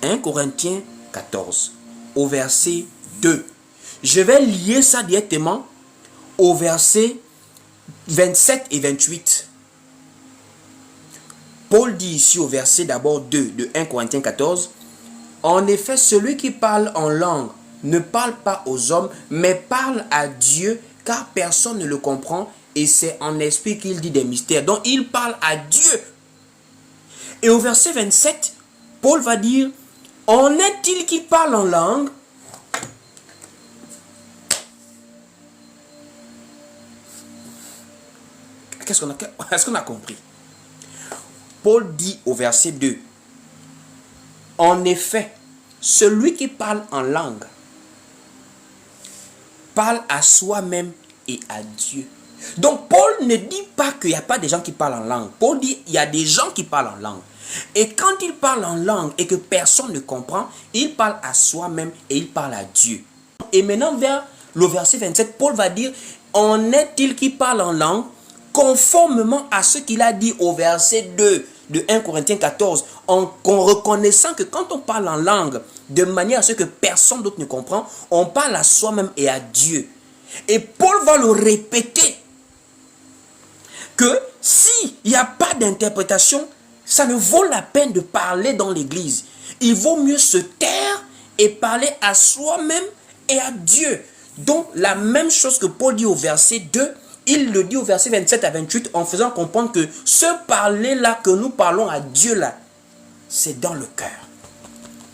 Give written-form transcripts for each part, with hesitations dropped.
1 Corinthiens 14, au verset 2. Je vais lier ça directement au verset 27 et 28. Paul dit ici au verset d'abord 2 de 1 Corinthiens 14, « En effet, celui qui parle en langue ne parle pas aux hommes, mais parle à Dieu, car personne ne le comprend, et c'est en esprit qu'il dit des mystères. » Donc, il parle à Dieu. Et au verset 27, Paul va dire, « En est-il qui parle en langue? » Est-ce qu'on a compris? Paul dit au verset 2, « En effet, celui qui parle en langue parle à soi-même et à Dieu. » Donc Paul ne dit pas qu'il n'y a pas des gens qui parlent en langue. Paul dit qu'il y a des gens qui parlent en langue. Et quand il parle en langue et que personne ne comprend, il parle à soi-même et il parle à Dieu. Et maintenant vers le verset 27, Paul va dire, « En est-il qui parle en langue conformément à ce qu'il a dit au verset 2 de 1 Corinthiens 14, en reconnaissant que quand on parle en langue, de manière à ce que personne d'autre ne comprend, on parle à soi-même et à Dieu. » Et Paul va le répéter, que s'il n'y a pas d'interprétation, ça ne vaut la peine de parler dans l'église. Il vaut mieux se taire et parler à soi-même et à Dieu. Donc la même chose que Paul dit au verset 2, il le dit au verset 27 à 28 en faisant comprendre que ce parler-là que nous parlons à Dieu là, c'est dans le cœur.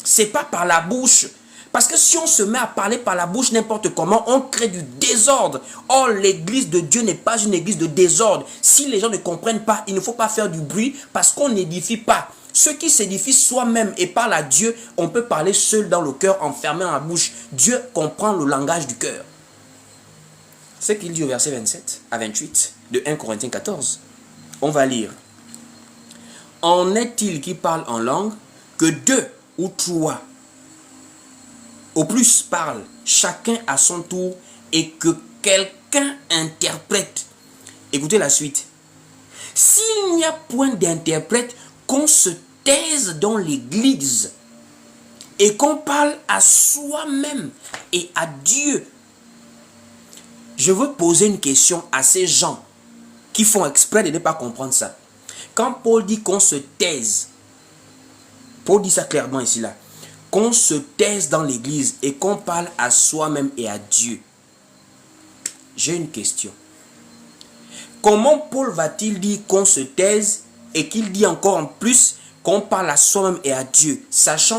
C'est pas par la bouche. Parce que si on se met à parler par la bouche n'importe comment, on crée du désordre. Or, l'église de Dieu n'est pas une église de désordre. Si les gens ne comprennent pas, il ne faut pas faire du bruit parce qu'on n'édifie pas. Ceux qui s'édifient soi-même et parlent à Dieu, on peut parler seul dans le cœur en fermant la bouche. Dieu comprend le langage du cœur. C'est ce qu'il dit au verset 27 à 28 de 1 Corinthiens 14. On va lire. « En est-il qui parle en langue que 2 ou 3 au plus parle, chacun à son tour, et que quelqu'un interprète. » Écoutez la suite. « S'il n'y a point d'interprète, qu'on se taise dans l'église et qu'on parle à soi-même et à Dieu. » Je veux poser une question à ces gens qui font exprès de ne pas comprendre ça. Quand Paul dit qu'on se taise, Paul dit ça clairement ici là. Qu'on se taise dans l'église et qu'on parle à soi-même et à Dieu. J'ai une question. Comment Paul va-t-il dire qu'on se taise et qu'il dit encore en plus qu'on parle à soi-même et à Dieu, sachant